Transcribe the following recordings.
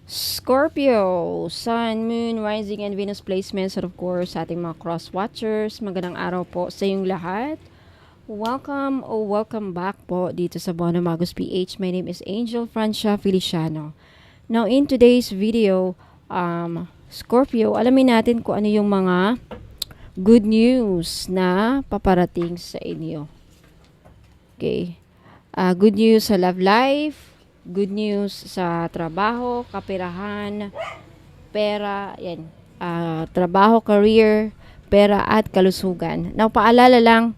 Scorpio, Sun, Moon, Rising, and Venus placements, and of course, sa ating mga cross-watchers. Magandang araw po sa inyong lahat. Welcome o welcome back po dito sa Bono Magos PH. My name is Angel Francia Feliciano. Now, in today's video, Scorpio, alamin natin kung ano yung mga good news na paparating sa inyo. Okay. Good news sa love life, good news sa trabaho, kaperahan, pera, yan. Trabaho, career, pera at kalusugan. Now, paalala lang,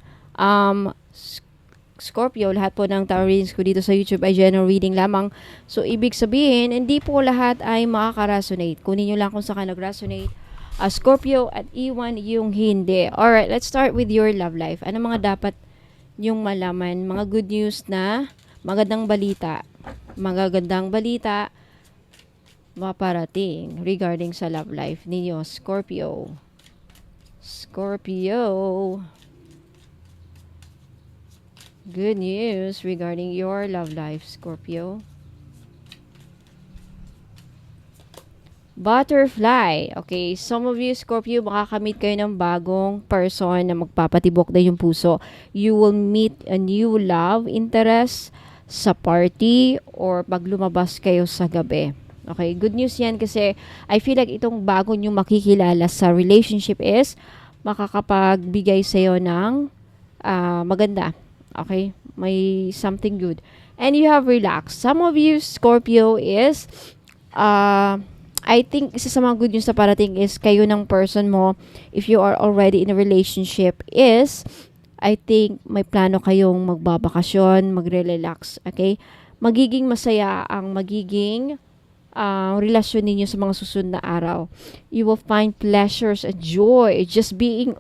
Scorpio, lahat po ng tarot readings ko dito sa YouTube ay general reading lamang. So, ibig sabihin, hindi po lahat ay makaka-resonate. Kunin nyo lang kung saan nag-resonate. Scorpio at iwan yung hindi. Alright, let's start with your love life. Ano mga dapat yung malaman? Mga good news na magandang balita maparating regarding sa love life ninyo, Scorpio. Good news regarding your love life, Scorpio. Butterfly. Okay, some of you, Scorpio, makakamit kayo ng bagong person na magpapatibok na yung puso. You will meet a new love interest sa party or pag lumabas kayo sa gabi. Okay, good news yan kasi I feel like itong bago nyo makikilala sa relationship is makakapagbigay sa'yo ng maganda. Okay, may something good. And you have relaxed. Some of you, Scorpio, is I think isa sa mga good news na parating is kayo ng person mo, if you are already in a relationship, is I think may plano kayong magbabakasyon, magre-relax, okay? Magiging masaya ang magiging relasyon ninyo sa mga susunod na araw. You will find pleasures and joy just being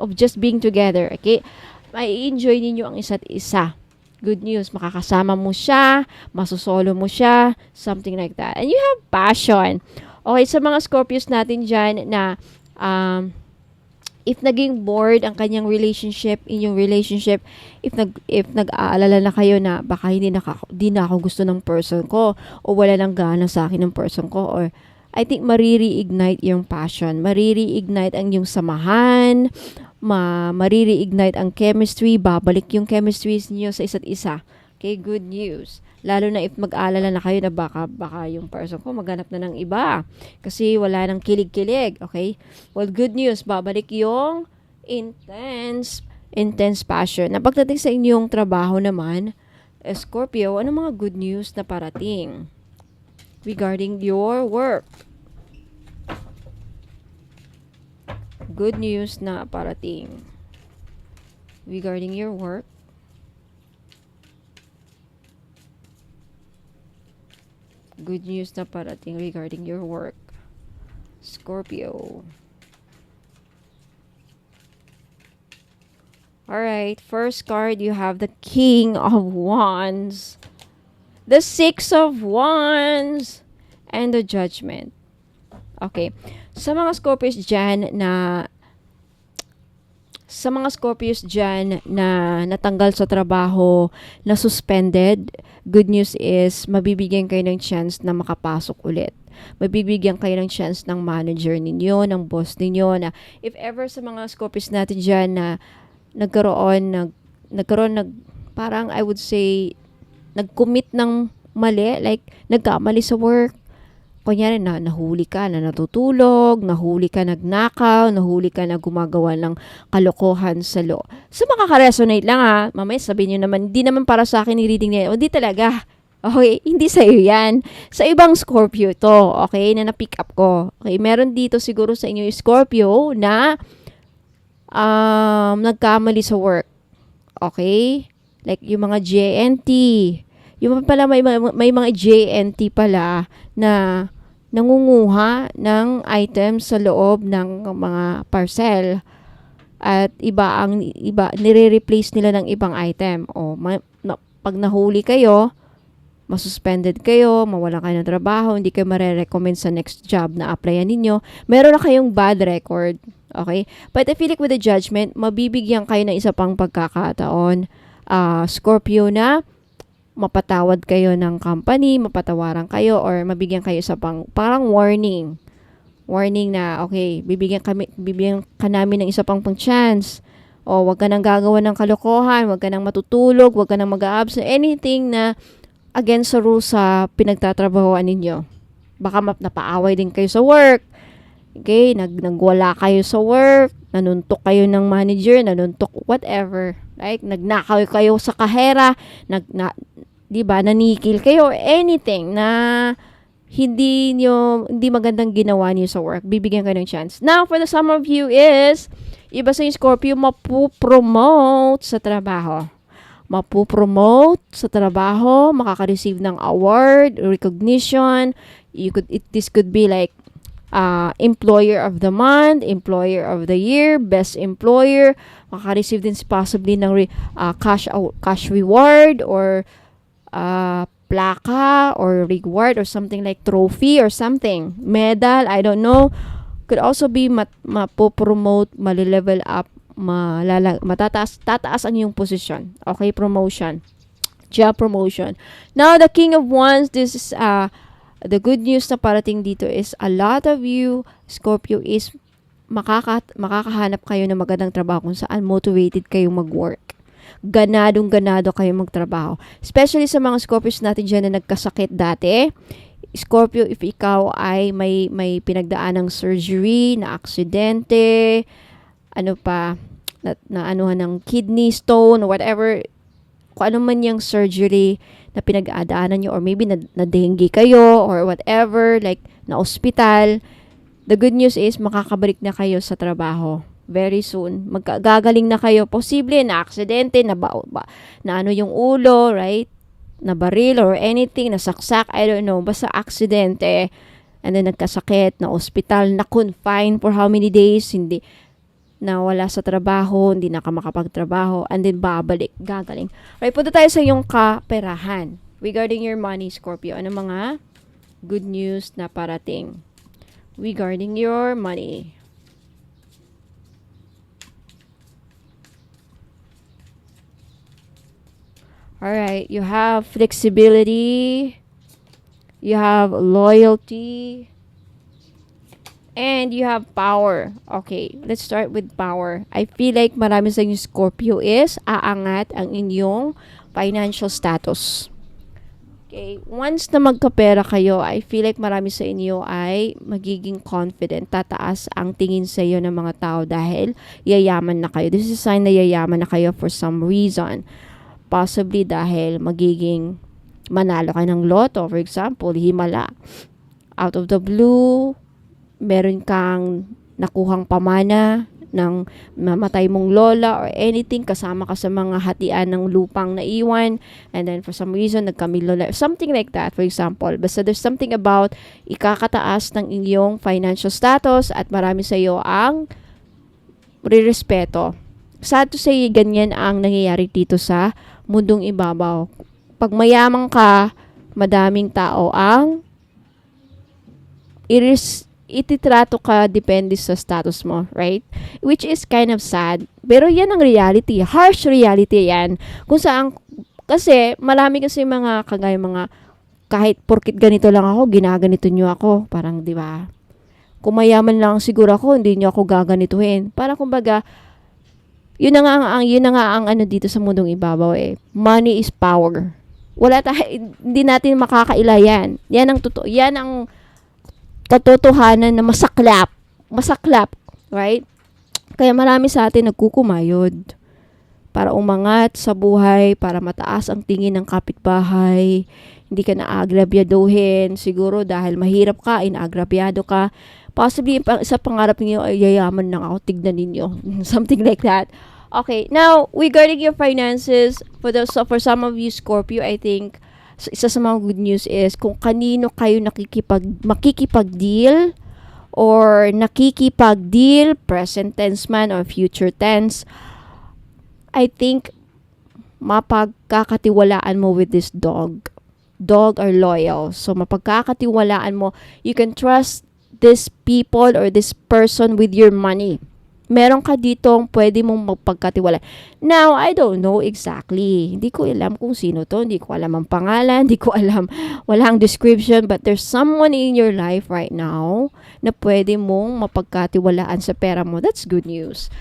together, okay? May enjoy ninyo ang isa't isa. Good news, makakasama mo siya, masusolo mo siya, something like that. And you have passion. Okay, sa mga Scorpios natin dyan na if naging bored ang kanyang relationship, inyong relationship, if nag-aalala na kayo na baka hindi na ako gusto ng person ko o wala nang gana sa akin ng person ko, or I think mariri-ignite yung passion, mariri-ignite ang yung samahan, mariri-ignite ang chemistry, babalik yung chemistry niyo sa isa't isa. Okay, good news. Lalo na if mag-alala na kayo na baka yung person ko maghanap na ng iba kasi wala nang kilig-kilig, okay? Well, good news, babalik yung intense passion. Na pagdating sa inyong trabaho naman, Scorpio, ano mga good news na parating regarding your work? Good news na parating regarding your work. Good news na parating regarding your work, Scorpio. Alright, first card, you have the King of Wands, the Six of Wands, and the Judgment. Okay, sa mga Scorpios dyan na natanggal sa trabaho, na suspended, good news is mabibigyan kayo ng chance na makapasok ulit. Mabibigyan kayo ng chance ng manager ninyo, ng boss ninyo, na if ever sa mga Scorpios natin dyan na nagkaroon parang I would say nag-commit ng mali, like nagkamali sa work. Kunyari na nahuli ka na natutulog, nahuli ka nagnakaw, nahuli ka na gumagawa ng kalokohan sa law. So makaka-resonate lang ha. Mamaya sabihin nyo naman, hindi naman para sa akin yung reading niya. O di talaga. Okay, hindi sa'yo yan. Sa ibang Scorpio to, okay, na na-pick up ko. Okay, meron dito siguro sa inyo yung Scorpio na nagkamali sa work. Okay? Like yung mga JNT. Yung pala may mga JNT pala na nangunguha ng items sa loob ng mga parcel at iba nire-replace nila ng ibang item. O pag nahuli kayo, masuspended kayo, mawalan kayo ng trabaho, hindi kayo mare-recommend sa next job na applyan ninyo, meron na kayong bad record. Okay? But I feel like with the Judgment, mabibigyan kayo ng isa pang pagkakataon, Scorpio, na mapatawad kayo ng company, mapatawaran kayo, or mabigyan kayo sa parang warning. Warning na, okay, bibigyan ka namin ng isa pang chance. O, wag ka nang gagawa ng kalokohan, wag ka nang matutulog, wag ka nang mag-a-absent, anything na against sa rules sa pinagtatrabahoan ninyo. Baka napaaway din kayo sa work. Okay, nagwala kayo sa work, nanuntok kayo ng manager, nanuntok whatever. Like, nagnakaw kayo sa kahera, di ba, nanikil kayo, anything na hindi magandang ginawa niyo sa work, bibigyan kayo ng chance. Now, for the some of you is, iba sa Scorpio, mapupromote sa trabaho. Mapupromote sa trabaho, makaka-receive ng award, recognition. This could be like, employer of the month, employer of the year, best employer, makaka-receive din possibly ng cash reward, or plaka or reward, or something like trophy or something, medal, I don't know. Could also be mapopromote, mali-level up, tataas ang iyong position. Okay, promotion, job promotion. Now, the King of Wands, this is the good news na parating dito is a lot of you, Scorpio, is makakahanap kayo ng magandang trabaho kung saan motivated kayong mag-work. Ganado kayo magtrabaho. Especially sa mga Scorpios natin dyan na nagkasakit dati. Scorpio, if ikaw ay may pinagdaan ng surgery, na aksidente, na anuhan ng kidney stone, or whatever, kung ano man yung surgery na pinag-aadaanan nyo, or maybe na dengue kayo, or whatever, like na ospital, the good news is makakabalik na kayo sa trabaho very soon. Gagaling na kayo. Posible na aksidente, na ano yung ulo, right? Na baril or anything, na saksak, I don't know, basta aksidente, and then nagkasakit, na ospital, na confine for how many days, hindi, nawala sa trabaho, hindi na ka makapagtrabaho, and then babalik, gagaling. Right, punta tayo sa iyong kaperahan. Regarding your money, Scorpio, ano mga good news na parating regarding your money? Alright, you have flexibility, you have loyalty, and you have power. Okay, let's start with power. I feel like marami sa inyo Scorpio is aangat ang inyong financial status. Okay, once na magkapera kayo, I feel like marami sa inyo ay magiging confident. Tataas ang tingin sa iyo ng mga tao dahil yayaman na kayo. This is a sign na yayaman na kayo for some reason. Possibly dahil magiging manalo ka ng loto, for example, himala. Out of the blue, meron kang nakuhang pamana ng mamatay mong lola or anything, kasama ka sa mga hatian ng lupang naiwan, and then for some reason, nagkamil lola, something like that, for example. Basta there's something about ikakataas ng inyong financial status at marami sa iyo ang rirespeto. Sad to say, ganyan ang nangyayari dito sa mundong ibabaw. Pag mayaman ka, madaming tao ang ititrato ka depende sa status mo, right? Which is kind of sad. Pero yan ang reality. Harsh reality yan. Kung saan, kasi marami kasi mga kagaya mga, kahit porkit ganito lang ako, ginaganito nyo ako. Parang, di ba? Kung mayaman lang siguro ako, hindi nyo ako gaganituhin. Parang kumbaga, yun na nga ang ano dito sa mundong ibabaw eh. Money is power. Hindi natin makakaila yan. Yan ang totoo. Yan ang katotohanan na masaklap, right? Kaya marami sa atin nagkukumayod para umangat sa buhay, para mataas ang tingin ng kapitbahay. Hindi ka naagrabyaduhin. Siguro dahil mahirap ka, inaagrabyado ka. Possibly, sa pangarap niyo ay yayaman lang ako, tignan ninyo. Something like that. Okay, now, regarding your finances, for some of you, Scorpio, I think, isa sa mga good news is, kung kanino kayo makikipag-deal, or nakikipag-deal, present tense man or future tense, I think, mapagkakatiwalaan mo with this dog. Dog are loyal. So, mapagkakatiwalaan mo, you can trust this people or this person with your money. meron ka ditong pwede mong magpagkatiwala. Now, I don't know exactly. Hindi ko alam kung sino to. Hindi ko alam ang pangalan. Hindi ko alam. Walang description. But there's someone in your life right now na pwede mong mapagkatiwalaan sa pera mo. That's good news.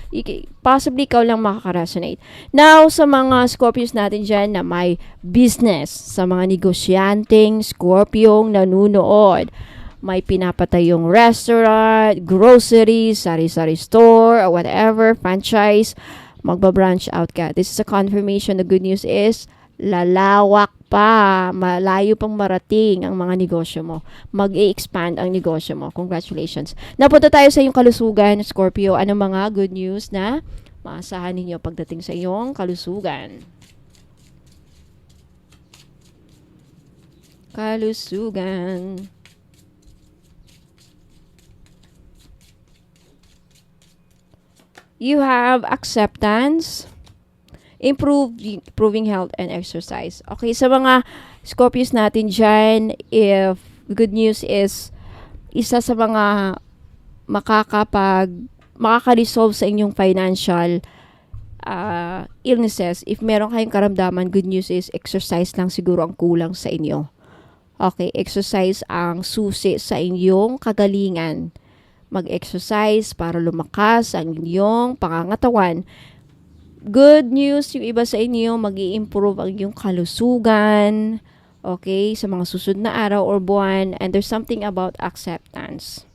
Possibly ikaw lang makaka-resonate. Now, sa mga Scorpios natin dyan na may business, sa mga negosyanteng Scorpiong nanunood, may pinapatayong restaurant, groceries, sari-sari store, or whatever, franchise, magba-branch out ka. This is a confirmation. The good news is, lalawak pa, malayo pang marating ang mga negosyo mo. Mag-i-expand ang negosyo mo. Congratulations. Napunta tayo sa iyong kalusugan, Scorpio. Ano mga good news na maasahan ninyo pagdating sa iyong kalusugan? Kalusugan. You have acceptance, improving health and exercise. Okay, sa mga Scorpios natin dyan, if good news is, isa sa mga makaka-resolve sa inyong financial illnesses, if meron kayong karamdaman, good news is, exercise lang siguro ang kulang sa inyo. Okay, exercise ang susi sa inyong kagalingan. Mag-exercise para lumakas ang inyong pangangatawan. Good news, yung iba sa inyo, mag-i-improve ang inyong kalusugan, okay, sa mga susunod na araw or buwan, and there's something about acceptance.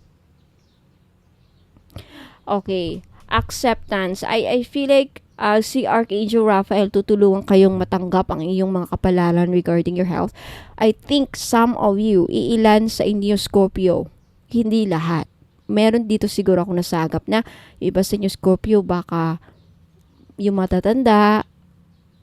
Okay, acceptance. I feel like si Archangel Raphael tutulungan kayong matanggap ang iyong mga kapalaran regarding your health. I think some of you, iilan sa inyo Scorpio, hindi lahat. Meron dito siguro ako nasagap na iba sa inyo Scorpio, baka yung matatanda,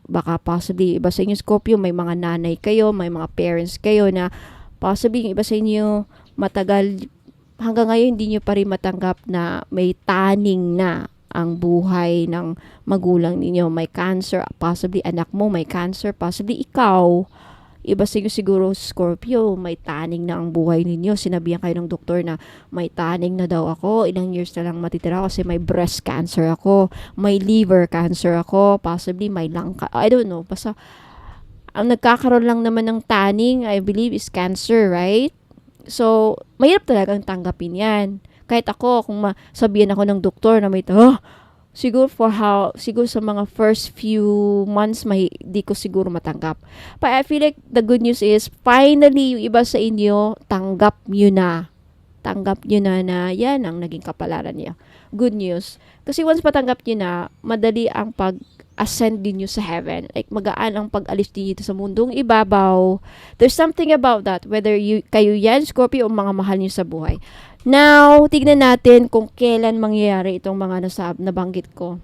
baka possibly iba sa inyo Scorpio, may mga nanay kayo, may mga parents kayo na possibly yung iba sa inyo matagal, hanggang ngayon hindi nyo pa rin matanggap na may taning na ang buhay ng magulang ninyo. May cancer, possibly anak mo may cancer, possibly ikaw. Iba sa inyo siguro Scorpio, may taning na ang buhay ninyo. Sinabihan kayo ng doktor na may taning na daw ako, ilang years na lang matitira kasi may breast cancer ako, may liver cancer ako, possibly may lung I don't know. Basta ang nagkakaroon lang naman ng taning, I believe, is cancer, right? So, mahirap talagang tanggapin yan. Kahit ako, kung sabihan ako ng doktor na may siguro siguro sa mga first few months di ko siguro matanggap. But I feel like the good news is finally yung iba sa inyo tanggap nyo na. Tanggap nyo na yan ang naging kapalaran niya. Good news. Kasi once matanggap nyo na, madali ang pag-ascend din nyo sa heaven. Like magaan ang pag-alis din dito sa mundong ibabaw. There's something about that. Whether kayo yan, Scorpio, o mga mahal nyo sa buhay. Now, tignan natin kung kailan mangyayari itong mga nabanggit ko.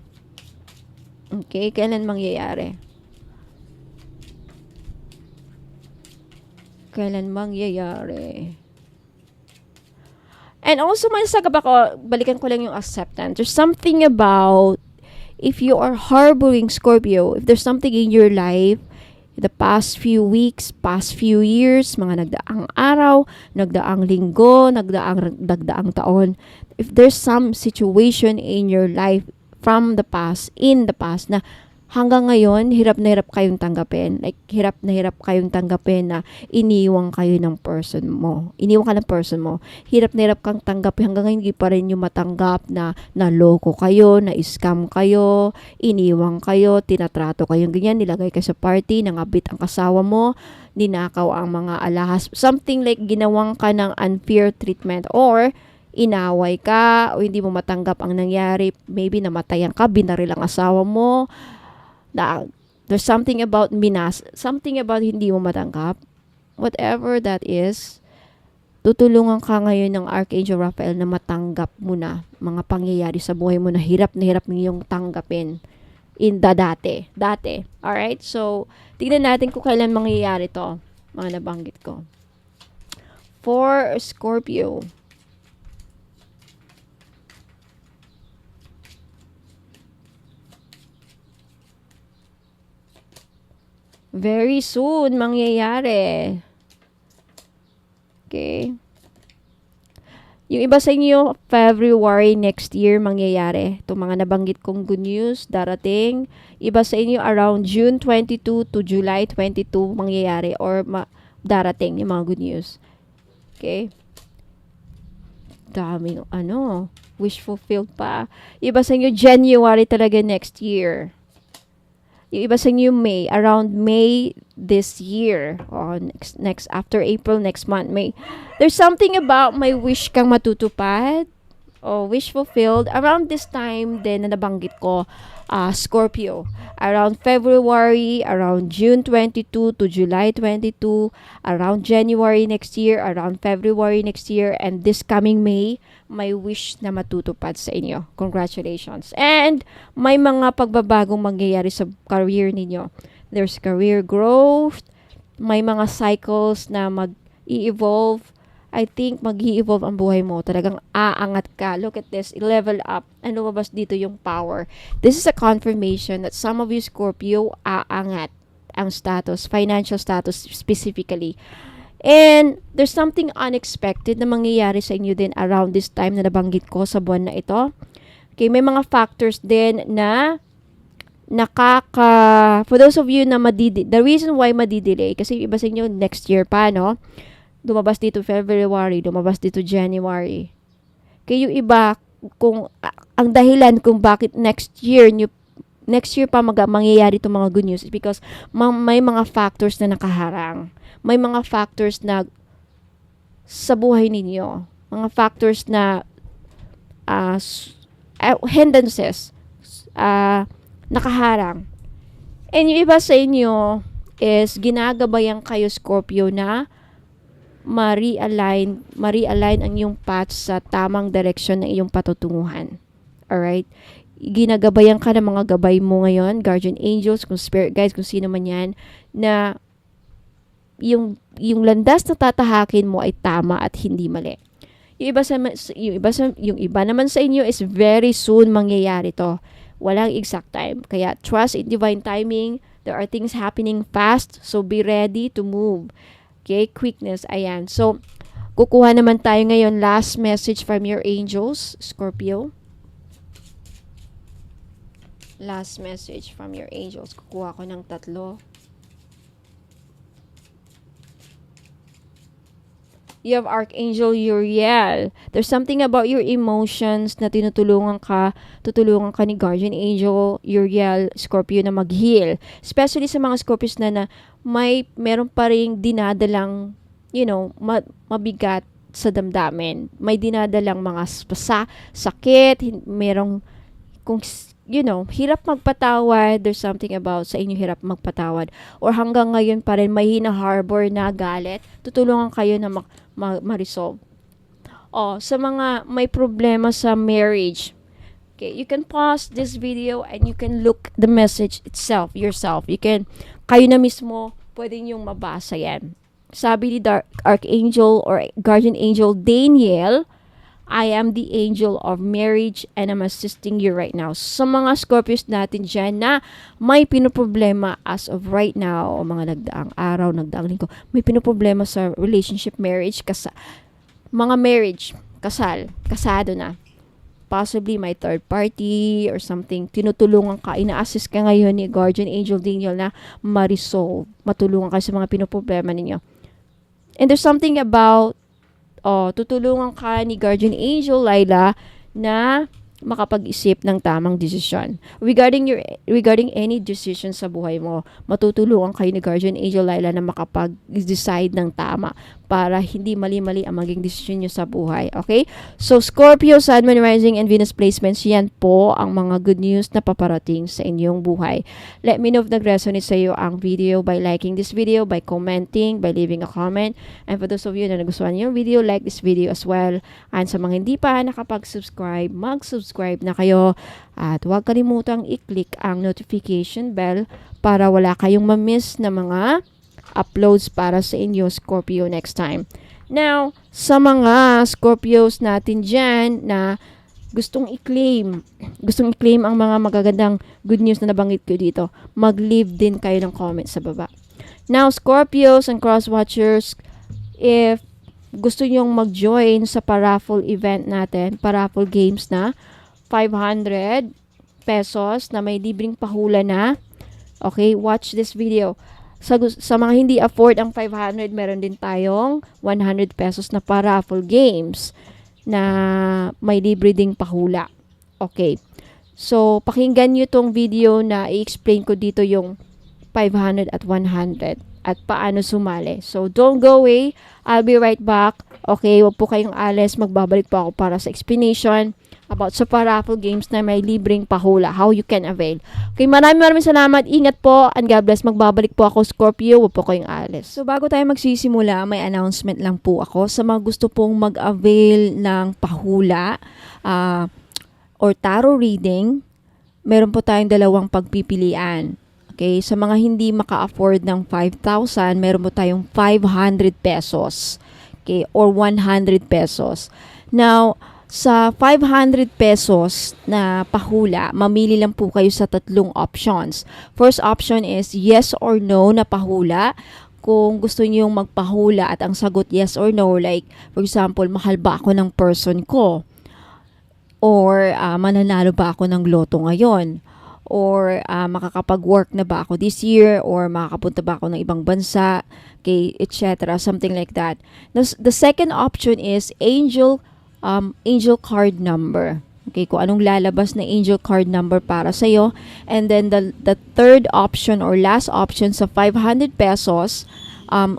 Okay, kailan mangyayari? Kailan mangyayari? And also, may sagap ako, balikan ko lang yung acceptance. There's something about, if you are harboring Scorpio, if there's something in your life, the past few weeks, past few years, mga nagdaang araw, nagdaang linggo, nagdaang taon, if there's some situation in your life from the past, in the past, na hanggang ngayon, hirap na hirap kayong tanggapin. Like, hirap na hirap kayong tanggapin na iniwan kayo ng person mo. Iniwan ka ng person mo. Hirap na hirap kang tanggapin. Hanggang ngayon, hindi pa rin yung matanggap na naloko kayo, na-scam kayo, iniwan kayo, tinatrato kayong ganyan, nilagay kayo sa party, nangabit ang kasawa mo, ninakaw ang mga alahas. Something like ginawang ka ng unfair treatment or inaway ka o hindi mo matanggap ang nangyari. Maybe namatayan ka, binaril ang asawa mo. There's something about something about hindi mo matanggap. Whatever that is, tutulungan ka ngayon ng Archangel Raphael na matanggap mo na mga pangyayari sa buhay mo na hirap niyong tanggapin in the dati. Alright? So, tignan natin kung kailan mangyayari to. Mga nabanggit ko. For Scorpio, very soon mangyayari. Okay. Yung iba sa inyo, February next year mangyayari. Itong mga nabanggit kong good news, darating. Iba sa inyo, around June 22 to July 22 mangyayari or darating yung mga good news. Okay? Daming, wish fulfilled pa. Iba sa inyo, January talaga next year. Yung iba sa inyo, May. Around May this year. Or next after April, next month, May. There's something about may wish kang matutupad. O wish fulfilled. Around this time din na nabanggit ko, Scorpio. Around February, around June 22 to July 22, around January next year, around February next year, and this coming May, may wish na matutupad sa inyo. Congratulations. And may mga pagbabagong mangyayari sa career ninyo. There's career growth, may mga cycles na mag-i-evolve. I think mag-i-evolve ang buhay mo. Talagang aangat ka. Look at this. Level up. And lumabas dito yung power. This is a confirmation that some of you Scorpio aangat ang status, financial status specifically. And there's something unexpected na mangyayari sa inyo din around this time na nabanggit ko sa buwan na ito. Okay, may mga factors din na for those of you na the reason why madidelay, kasi iba sa inyo next year pa, no? Lumabas dito February, lumabas dito January. Kaya yung iba, kung ang dahilan kung bakit next year pa mangyayari itong mga good news is because may mga factors na nakaharang. May mga factors na sa buhay ninyo. Mga factors na hindrances, nakaharang. And yung iba sa inyo is ginagabayan kayo Scorpio na ma-realign ang iyong path sa tamang direksyon ng iyong patutunguhan. Alright? Ginagabayan ka ng mga gabay mo ngayon, guardian angels, kung spirit guides, kung sino man yan, na yung landas na tatahakin mo ay tama at hindi mali. Yung iba naman sa inyo is very soon mangyayari to. Walang exact time. Kaya trust in divine timing. There are things happening fast, so be ready to move. Okay, quickness, ayan. So, kukuha naman tayo ngayon last message from your angels, Scorpio. Last message from your angels. Kukuha ko ng 3. You have Archangel Uriel. There's something about your emotions na tutulungan ka ni Guardian Angel Uriel, Scorpio, na mag-heal. Especially sa mga Scorpios na meron pa ring dinadalang, mabigat sa damdamin. May dinadalang mga sakit, merong, hirap magpatawad. There's something about sa inyo hirap magpatawad. Or hanggang ngayon pa rin may hina-harbor na galit. Tutulungan kayo na ma-resolve. Sa mga may problema sa marriage, okay, you can pause this video and you can look the message yourself. Kayo na mismo, pwede niyong mabasa yan. Sabi ni Archangel or Guardian Angel Daniel, I am the angel of marriage and I'm assisting you right now. Sa mga Scorpios natin dyan na may pinoproblema as of right now, o mga nagdaang araw, nagdaang linggo, may pinoproblema sa relationship, marriage, mga marriage, kasado na. Possibly may third party or something. Tinutulungan ka, ina-assist ka ngayon ni Guardian Angel Daniel na ma-resolve, matulungan ka sa mga pinoproblema ninyo. And there's something about tutulungan ka ni Guardian Angel Laila na makapag-isip ng tamang desisyon. Regarding any decision sa buhay mo, matutulungan kayo ni Guardian Angel Laila na makapag-decide ng tama para hindi mali-mali ang maging desisyon nyo sa buhay. Okay? So, Scorpio, Sun, Moon, Rising, and Venus placements, yan po ang mga good news na paparating sa inyong buhay. Let me know if nag-resonate sa iyo ang video by liking this video, by commenting, by leaving a comment. And for those of you na nagustuhan yung video, like this video as well. And sa mga hindi pa nakapag-subscribe, mag-subscribe na kayo. At huwag kalimutang i-click ang notification bell para wala kayong ma-miss na mga uploads para sa inyo, Scorpio, next time. Now, sa mga Scorpios natin dyan na gustong i-claim ang mga magagandang good news na nabanggit ko dito, mag-leave din kayo ng comment sa baba. Now, Scorpios and cross-watchers, if gusto nyong mag-join sa paraffle event natin, paraffle games na 500 pesos na may libreng pahula na. Okay, watch this video. Sa mga hindi afford ang 500, meron din tayong 100 pesos na paraffle games na may libre ding pahula. Okay. So, pakinggan nyo tong video na i-explain ko dito yung 500 at 100 at paano sumali. So, don't go away. I'll be right back. Okay, wag po kayong alis. Magbabalik po ako para sa explanation about sa paraffle games na may libreng pahula, how you can avail. Okay, maraming salamat. Ingat po and God bless. Magbabalik po ako, Scorpio. Wag po kayong alis. So, bago tayo magsisimula, may announcement lang po ako sa mga gusto pong mag-avail ng pahula, or tarot reading. Meron po tayong dalawang pagpipilian. Okay, sa mga hindi maka-afford ng 5,000, meron po tayong 500 pesos. Okay, or 100 pesos. Now, sa 500 pesos na pahula, mamili lang po kayo sa tatlong options. First option is yes or no na pahula. Kung gusto niyo yung magpahula at ang sagot yes or no, like for example, mahal ba ako ng person ko? Or mananalo ba ako ng loto ngayon? Or makakapag-work na ba ako this year? Or makakapunta ba ako ng ibang bansa? Okay, etc. Something like that. The second option is angel card number. Okay, kung anong lalabas na angel card number para sa'yo. And then the third option or last option sa 500 pesos,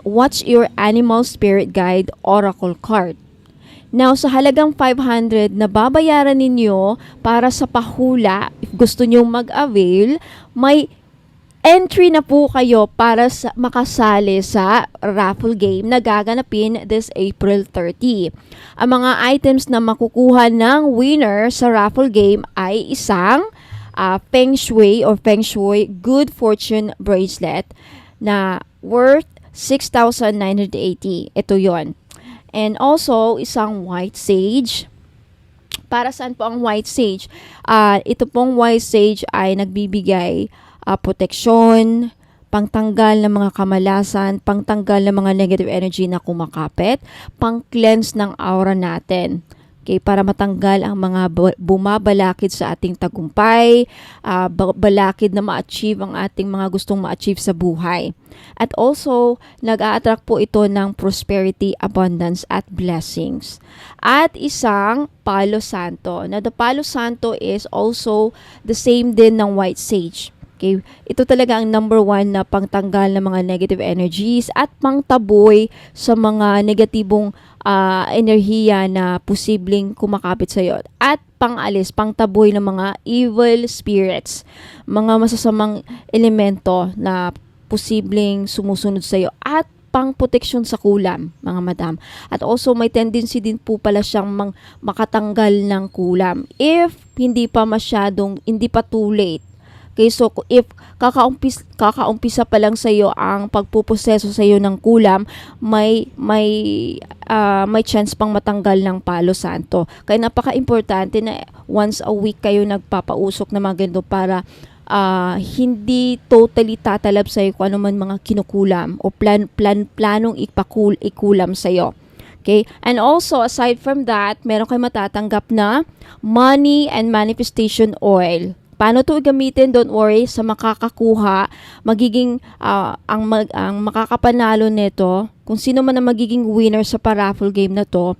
what's your animal spirit guide oracle card? Now, sa halagang 500 na babayaran ninyo para sa pahula, if gusto nyo mag-avail, may entry na po kayo para makasali sa raffle game na gaganapin this April 30. Ang mga items na makukuha ng winner sa raffle game ay isang Feng Shui Good Fortune bracelet na worth 6,980. Ito yon. And also, isang white sage. Para saan po ang white sage? Ito pong white sage ay nagbibigay proteksyon, pangtanggal ng mga kamalasan, pangtanggal ng mga negative energy na kumakapit, pang-cleanse ng aura natin. Okay, para matanggal ang mga bumabalakid sa ating tagumpay, balakid na ma-achieve ang ating mga gustong ma-achieve sa buhay. At also, nag-a-attract po ito ng prosperity, abundance, at blessings. At isang Palo Santo. Now, the Palo Santo is also the same din ng white sage. Okay, ito talaga ang number 1 na pangtanggal ng mga negative energies at pangtaboy sa mga negatibong enerhiya na posibleng kumakapit sa iyo. At pangalis, pangtaboy ng mga evil spirits, mga masasamang elemento na posibleng sumusunod sa iyo, at pang-proteksyon sa kulam, mga madam. At also, may tendency din po pala siyang makatanggal ng kulam if hindi pa too late. Okay, so if kakaumpisa pa lang sa iyo ang pagpuproseso sa iyo ng kulam, may chance pang matanggal ng Palo Santo. Kaya napaka-importante na once a week kayo nagpapausok na mga ganito para hindi totally tatalab sa iyo kung ano man mga kinukulam o planong ikulam sa iyo. Okay? And also, aside from that, meron kayo matatanggap na money and manifestation oil. Paano ito gamitin? Don't worry, sa makakakuha, magiging ang makakapanalo nito, kung sino man ang magiging winner sa paraffle game na to,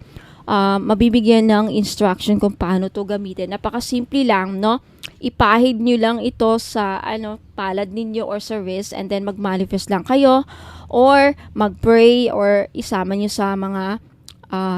mabibigyan ng instruction kung paano to gamitin. Napakasimple lang, no? Ipahid nyo lang ito sa palad ninyo or sa wrist, and then mag-manifest lang kayo or mag-pray or isama nyo sa mga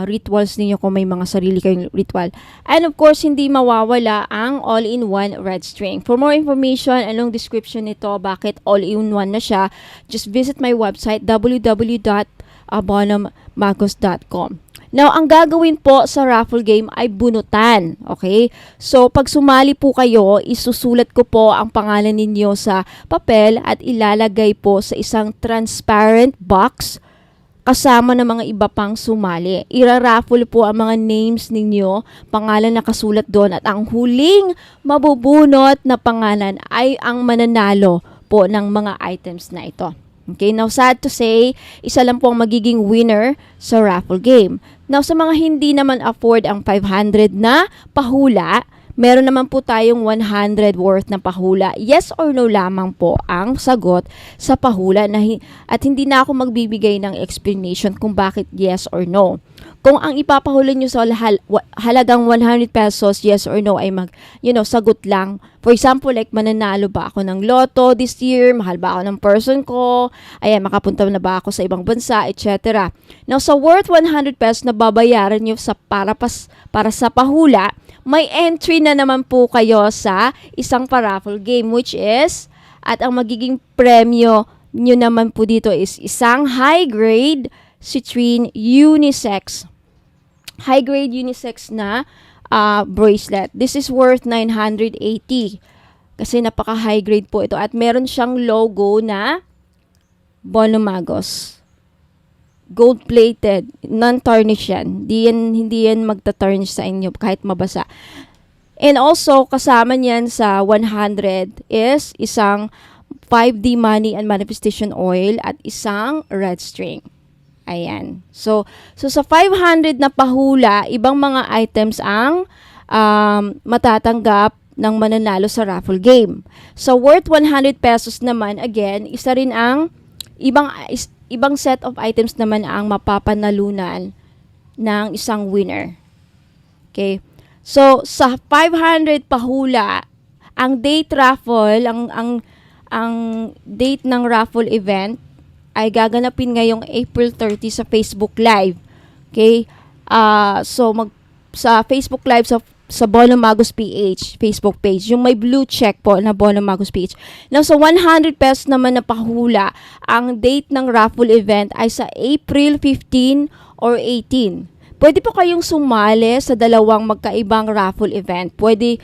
rituals ninyo kung may mga sarili kayong ritual. And of course, hindi mawawala ang all-in-one red string. For more information, anong description nito, bakit all-in-one na siya, just visit my website www.abonomagos.com. Now, ang gagawin po sa raffle game ay bunutan. Okay? So, pag sumali po kayo, isusulat ko po ang pangalan ninyo sa papel at ilalagay po sa isang transparent box kasama ng mga iba pang sumali. Ira-raffle po ang mga names ninyo, pangalan na kasulat doon, at ang huling mabubunot na pangalan ay ang mananalo po ng mga items na ito. Okay, now sad to say, isa lang po ang magiging winner sa raffle game. Now sa mga hindi naman afford ang 500 na pahula, meron naman po tayong 100 worth na pahula. Yes or no lamang po ang sagot sa pahula at hindi na ako magbibigay ng explanation kung bakit yes or no. Kung ang ipapahula nyo sa halagang 100 pesos, yes or no, ay sagot lang. For example, like mananalo ba ako ng loto this year? Mahal ba ako ng person ko? Ayan, makapunta na ba ako sa ibang bansa, etc. Now, sa worth 100 pesos na babayaran nyo para sa pahula, may entry na naman po kayo sa isang paraffle game, which is, at ang magiging premyo nyo naman po dito is isang high-grade citrine unisex na bracelet. This is worth 980 kasi napaka high grade po ito at meron siyang logo na Bonumagos. Gold plated, non-tarnish yan. Hindi yan magta-tarnish sa inyo kahit mabasa. And also kasama niyan sa 100 is isang 5D money and manifestation oil at isang red string. Ayan. So sa 500 na pahula, ibang mga items ang matatanggap ng mananalo sa raffle game. So worth 100 pesos naman, again, isa rin ang ibang set of items naman ang mapapanalunan ng isang winner. Okay? So sa 500 pahula, ang date raffle, ang date ng raffle event ay gaganapin ngayong April 30 sa Facebook Live. Okay? Sa Facebook Live sa Bonumagos PH Facebook page, yung may blue check po na Bonumagos PH. Now, sa 100 pesos naman na pahula, ang date ng raffle event ay sa April 15 or 18. Pwede po kayong sumali sa dalawang magkaibang raffle event. Pwede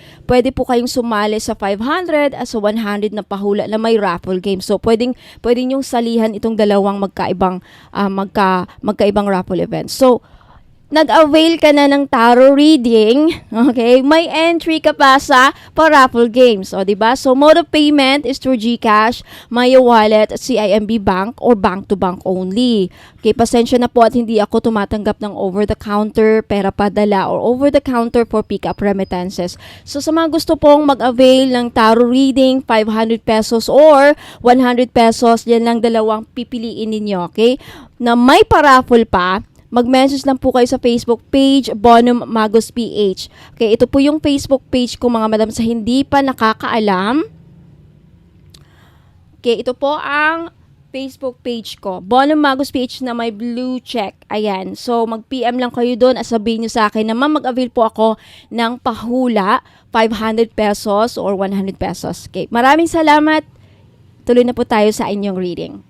po kayong sumali sa 500 at sa 100 na pahula na may raffle game. So, pwede nyong salihan itong dalawang magkaibang raffle event. So, nag-avail ka na ng tarot reading, okay? May entry ka pa sa raffle games, o diba? So, mode of payment is through GCash, Maya Wallet, CIMB Bank, or bank-to-bank only. Okay, pasensya na po at hindi ako tumatanggap ng over-the-counter, pera padala, or over-the-counter for pick-up remittances. So, sa mga gusto pong mag-avail ng tarot reading, 500 pesos or 100 pesos, yan lang dalawang pipiliin ninyo, okay? Na may paraffle pa, mag-message lang po kayo sa Facebook page, Bonumagos PH. Okay, ito po yung Facebook page ko mga madam sa hindi pa nakakaalam. Okay, ito po ang Facebook page ko, Bonumagos PH na may blue check. Ayan, so mag-PM lang kayo doon at sabihin nyo sa akin na mag-avail po ako ng pahula, 500 pesos or 100 pesos. Okay, maraming salamat. Tuloy na po tayo sa inyong reading.